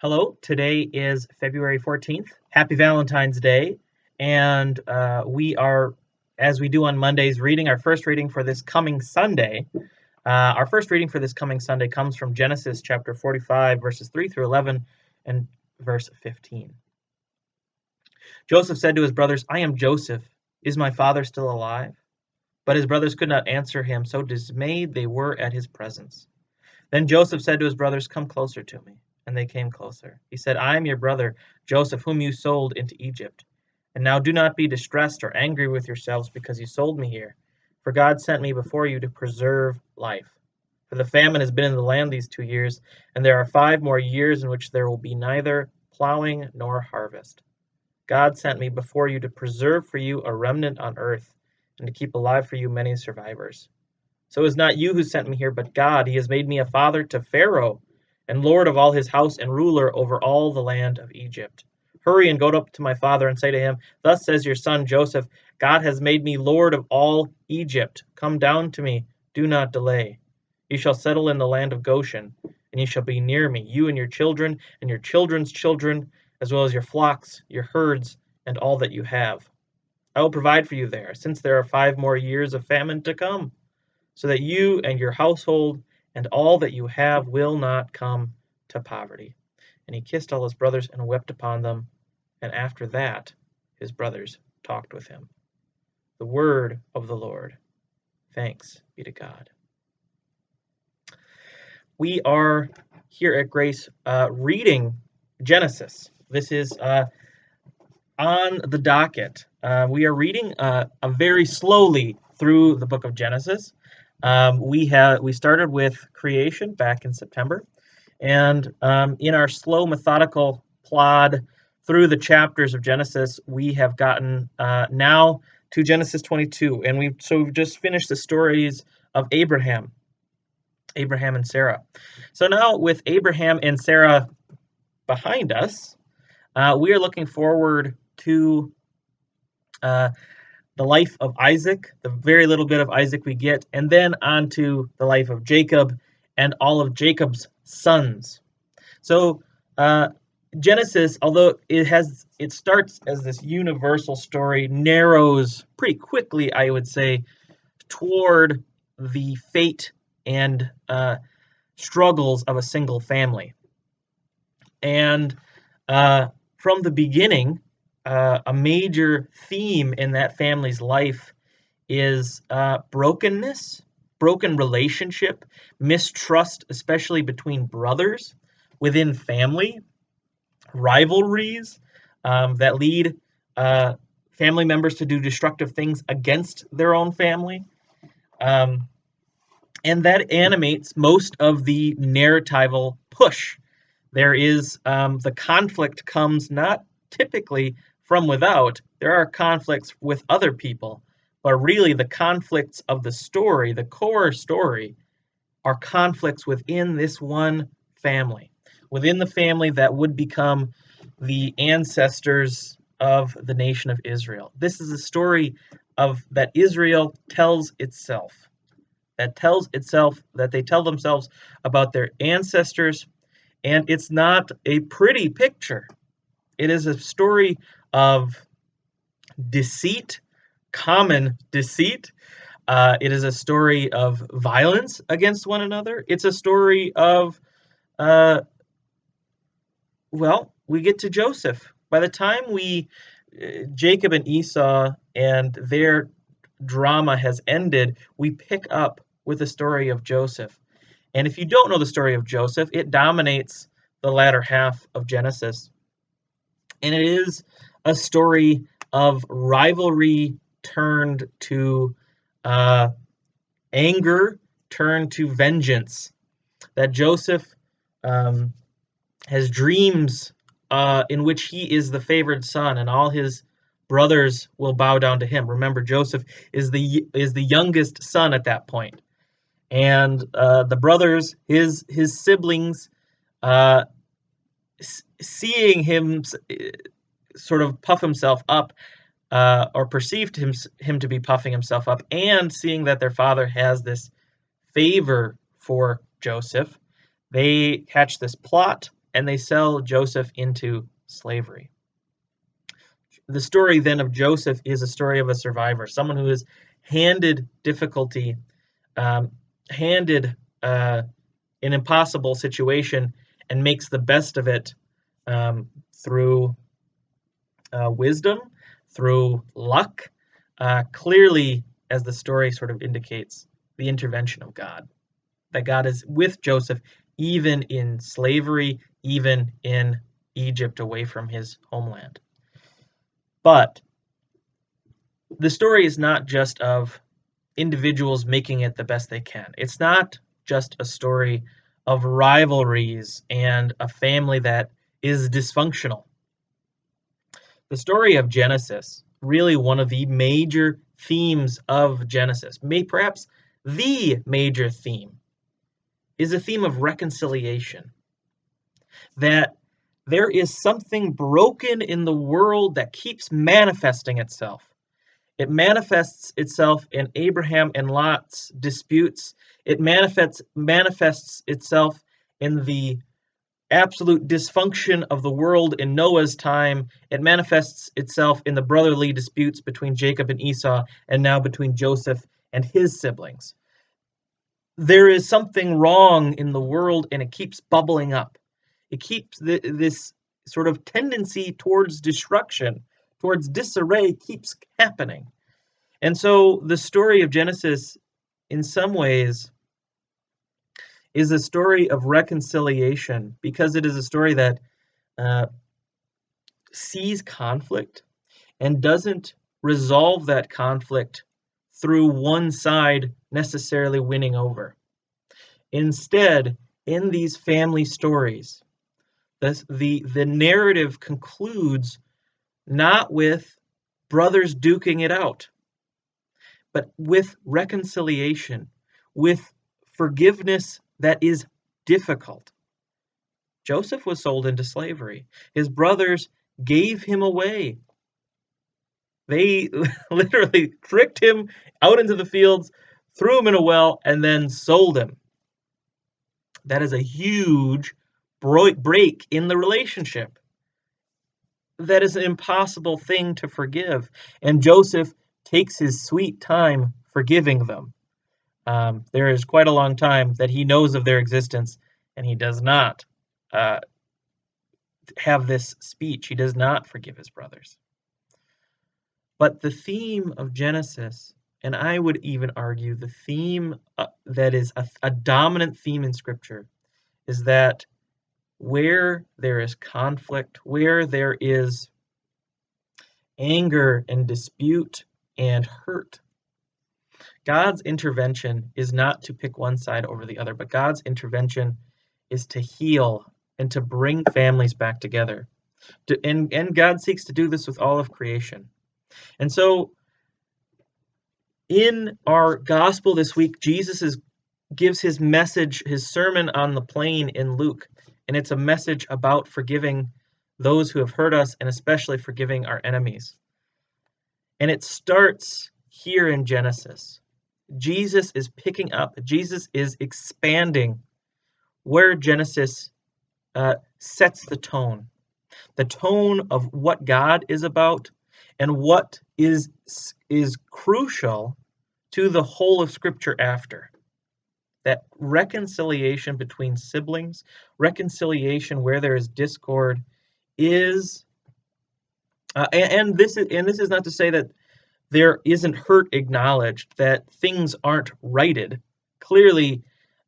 Hello, today is February 14th. Happy Valentine's Day. And we are, as we do on Mondays, reading our first reading for this coming Sunday. Our first reading for this coming Sunday comes from Genesis chapter 45, verses 3 through 11, and verse 15. Joseph said to his brothers, "I am Joseph. Is my father still alive?" But his brothers could not answer him, so dismayed they were at his presence. Then Joseph said to his brothers, "Come closer to me." And they came closer. He said, "I am your brother, Joseph, whom you sold into Egypt. And now do not be distressed or angry with yourselves because you sold me here. For God sent me before you to preserve life. For the famine has been in the land these 2 years, and there are 5 more years in which there will be neither plowing nor harvest. God sent me before you to preserve for you a remnant on earth, and to keep alive for you many survivors. So it is not you who sent me here, but God. He has made me a father to Pharaoh, and lord of all his house, and ruler over all the land of Egypt. Hurry and go up to my father and say to him, 'Thus says your son Joseph, God has made me lord of all Egypt. Come down to me, do not delay. You shall settle in the land of Goshen, and you shall be near me, you and your children, and your children's children, as well as your flocks, your herds, and all that you have. I will provide for you there, since there are 5 more years of famine to come, so that you and your household and all that you have will not come to poverty.' And he kissed all his brothers and wept upon them. And after that, his brothers talked with him." The word of the Lord. Thanks be to God. We are here at Grace reading Genesis. This is on the docket. We are reading very slowly through the book of Genesis. We started with creation back in September, and in our slow, methodical plod through the chapters of Genesis, we have gotten now to Genesis 22, and we've just finished the stories of Abraham and Sarah. So now with Abraham and Sarah behind us, we are looking forward to the life of Isaac, the very little bit of Isaac we get, and then on to the life of Jacob and all of Jacob's sons. So Genesis, although it starts as this universal story, narrows pretty quickly, I would say, toward the fate and struggles of a single family. And from the beginning, a major theme in that family's life is brokenness, broken relationship, mistrust, especially between brothers, within family, rivalries that lead family members to do destructive things against their own family. And that animates most of the narratival push. There is the conflict comes not typically from without. There are conflicts with other people, but really the conflicts of the story, the core story, are conflicts within this one family, within the family that would become the ancestors of the nation of Israel. This is a story that Israel tells itself, that they tell themselves about their ancestors, and it's not a pretty picture. It is a story of deceit, common deceit. It is a story of violence against one another. It's a story of, we get to Joseph. By the time Jacob and Esau and their drama has ended, we pick up with the story of Joseph. And if you don't know the story of Joseph, it dominates the latter half of Genesis. And it is a story of rivalry turned to anger, turned to vengeance. That Joseph has dreams in which he is the favored son, and all his brothers will bow down to him. Remember, Joseph is the youngest son at that point, and the brothers, his siblings, seeing him sort of puff himself up, or perceived him to be puffing himself up, and seeing that their father has this favor for Joseph, they hatch this plot and they sell Joseph into slavery. The story then of Joseph is a story of a survivor, someone who is handed difficulty, handed an impossible situation, and makes the best of it through wisdom, through luck, clearly, as the story sort of indicates, the intervention of God. That God is with Joseph even in slavery, even in Egypt away from his homeland. But the story is not just of individuals making it the best they can. It's not just a story of rivalries and a family that is dysfunctional. The story of Genesis, really one of the major themes of Genesis, perhaps the major theme, is a theme of reconciliation. That there is something broken in the world that keeps manifesting itself. It manifests itself in Abraham and Lot's disputes. It manifests itself in the absolute dysfunction of the world in Noah's time. It manifests itself in the brotherly disputes between Jacob and Esau, and now between Joseph and his siblings. There is something wrong in the world, and it keeps bubbling up. It keeps this sort of tendency towards destruction, towards disarray, keeps happening. And so the story of Genesis, in some ways, is a story of reconciliation, because it is a story that sees conflict and doesn't resolve that conflict through one side necessarily winning over. Instead, in these family stories, the narrative concludes not with brothers duking it out, but with reconciliation, with forgiveness that is difficult. Joseph was sold into slavery. His brothers gave him away. They literally tricked him out into the fields, threw him in a well, and then sold him. That is a huge break in the relationship. That is an impossible thing to forgive. And Joseph takes his sweet time forgiving them. There is quite a long time that he knows of their existence, and he does not have this speech. He does not forgive his brothers. But the theme of Genesis, and I would even argue the theme that is a dominant theme in Scripture, is that where there is conflict, where there is anger and dispute and hurt, God's intervention is not to pick one side over the other, but God's intervention is to heal and to bring families back together. And God seeks to do this with all of creation. And so in our gospel this week, Jesus gives his message, his sermon on the plain in Luke, and it's a message about forgiving those who have hurt us, and especially forgiving our enemies. And it starts here in Genesis. Jesus is picking up, Jesus is expanding where Genesis sets the tone of what God is about and what is crucial to the whole of Scripture after. That reconciliation between siblings, reconciliation where there is discord, is and this is not to say that there isn't hurt acknowledged, that things aren't righted. Clearly,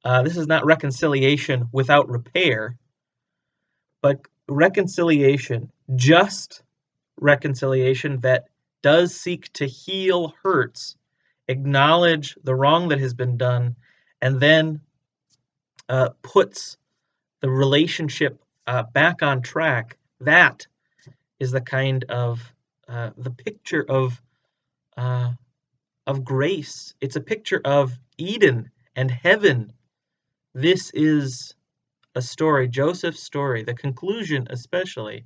this is not reconciliation without repair, but reconciliation, just reconciliation that does seek to heal hurts, acknowledge the wrong that has been done, and then puts the relationship back on track. That is the kind of the picture of grace. It's a picture of Eden and heaven. This is a story, Joseph's story, the conclusion especially,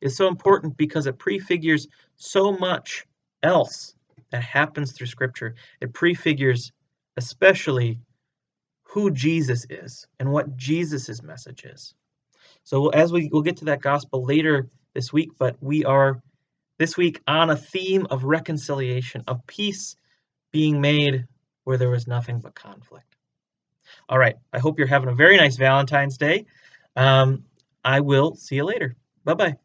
is so important because it prefigures so much else that happens through Scripture. It prefigures especially who Jesus is and what Jesus' message is. So we'll get to that gospel later this week, but we are this week on a theme of reconciliation, of peace being made where there was nothing but conflict. All right, I hope you're having a very nice Valentine's Day. I will see you later. Bye-bye.